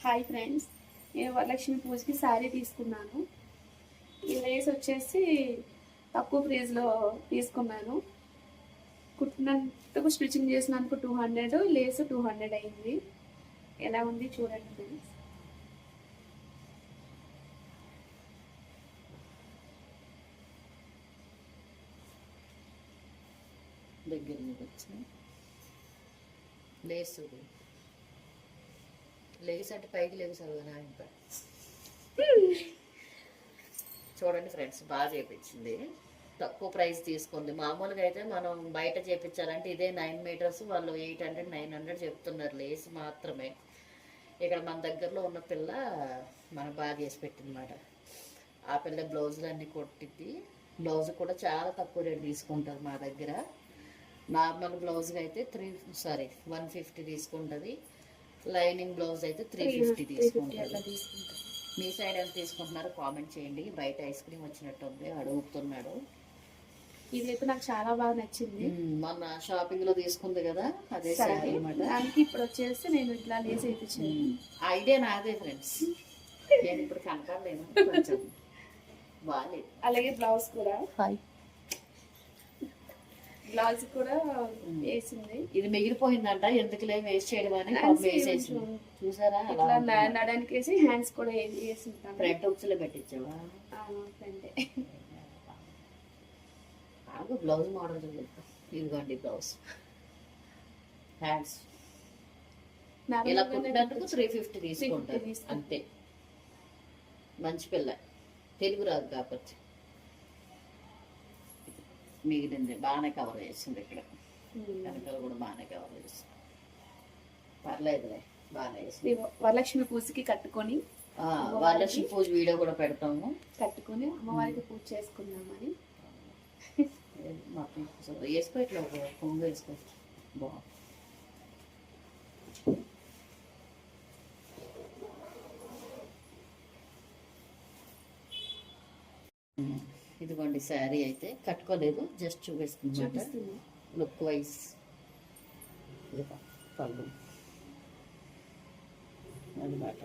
Hi friends, నేను వరలక్ష్మి పూజకి శారీ తీసుకున్నాను. ఈ లేస్ వచ్చేసి తక్కువ ప్రైస్లో తీసుకున్నాను. కుట్టినందుకు స్టిచ్చింగ్ చేసినందుకు 200, లేస్ 200 అయింది. ఎలా ఉంది చూడండి ఫ్రెండ్స్. దగ్గర వచ్చి లేసు లేస్ అంటే పైకి లేసు ఇంకా చూడండి ఫ్రెండ్స్, బాగా చేయించింది. తక్కువ ప్రైస్ తీసుకుంది. మామూలుగా అయితే మనం బయట చేయించాలంటే ఇదే 9 మీటర్స్ వాళ్ళు 800, 900 చెప్తున్నారు లేస్ మాత్రమే. ఇక్కడ మన దగ్గరలో ఉన్న పిల్ల మనకు బాగా చేసి పెట్టిందన్నమాట. ఆ పిల్ల బ్లౌజులు అన్నీ కొట్టిద్ది. బ్లౌజ్ కూడా చాలా తక్కువ రేటు తీసుకుంటారు మా దగ్గర. నార్మల్ బ్లౌజ్కి అయితే 150 తీసుకుంటుంది. లైనింగ్ బ్లౌజ్ అయితే 350 తీసుకుంటుంది. మీ సైడ్ ఎంత తీసుకుంటున్నారో కామెంట్ చేయండి. బయట ఐస్ క్రీమ్ వచ్చినట్టు ఉంది, అడుగుతున్నాడు. ఇదైతే నాకు చాలా బాగా నచ్చింది. మొన్న షాపింగ్ లో తీసుకుంది కదా, అదే సారీ అన్నమాట. దానికి ఇప్పుడు వచ్చేసి నేను ఇట్లా లేస్ వేయించాను. ఐడియా నాదే ఫ్రెండ్స్, నేను ఇప్పుడు కనపడలేను, కొంచెం బాగాలేదు. అలాగే బ్లౌజ్ కూడా వేసింది. ఇది మిగిలిపోయిందంట, ఎందుకులే వేస్ట్ చేయడం అని వేసేసి చూసారా. ఇట్లా నడానికి వేసి హ్యాండ్స్ కూడా వేసింది. ఫ్రంట్ హుక్స్ లో పెట్టించావా? ఫ్రంటే. బ్లౌజ్ మోడల్ ఇదిగోండి బ్లౌజ్. హ్యాండ్స్ ఇలా కుట్టినందుకు 350 తీసుకుంటారు అంతే. మంచి పిల్ల, తెలుగు రాదు కాబట్టి మిగిలింది బాగానే కవర్ చేసింది. ఇక్కడ వెనకాల కూడా బాగానే కవర్ చేసింది, పర్లేదులే, బాగానే చేసింది. వరలక్ష్మి పూజకి కట్టుకొని వరలక్ష్మి పూజ వీడియో కూడా పెడతాము. కట్టుకొని అమ్మవారికి పూజ చేసుకుందామని. వేసుకో, ఇట్లా కొంగు వేసుకో, బాగుంది. ఇదిగోండి శారీ అయితే కట్టుకోలేదు, జస్ట్ చూపిస్తుంది లుక్ వైజ్. పళ్ళు అన్నమాట.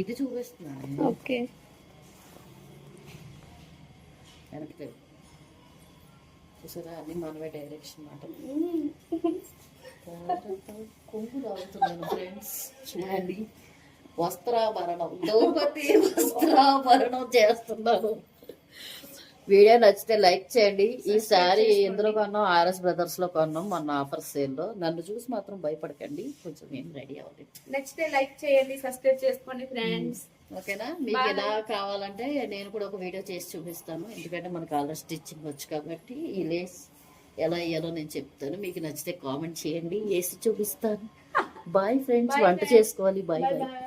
ఇది చూపిస్తున్నాను. ఓకే, వెనక్కి చూసారా, అన్ని మనమే డైరెక్షన్ మాట. కొంగు తాగుతున్నాను ఫ్రెండ్స్, చూడండి. వస్త్రాభరణం, ద్రౌపది వస్త్రాభరణం చేస్తున్నాను. వీడియో నచ్చితే లైక్ చేయండి. ఈ శారీ ఎందులో కొన్నాం, RS బ్రదర్స్ లో కొన్నాం మొన్న ఆఫర్ సేల్ లో. నన్ను చూసి మాత్రం భయపడకండి, కొంచెం ఏం రెడీ అవ్వాలి. నచ్చితే లైక్ చేయండి, సబ్స్క్రైబ్ చేసుకోండి ఫ్రెండ్స్. ఓకేనా? మీకు ఎలా కావాలంటే నేను కూడా ఒక వీడియో చేసి చూపిస్తాను, ఎందుకంటే మనకు ఆల్రెడీ స్టిచ్చింగ్ వచ్చు కాబట్టి. ఈ లేస్ ఎలా వేయాలో నేను చెప్తాను. మీకు నచ్చితే కామెంట్ చేయండి, వేసి చూపిస్తాను. బాయ్ ఫ్రెండ్స్, వంట చేసుకోవాలి. Bye bye.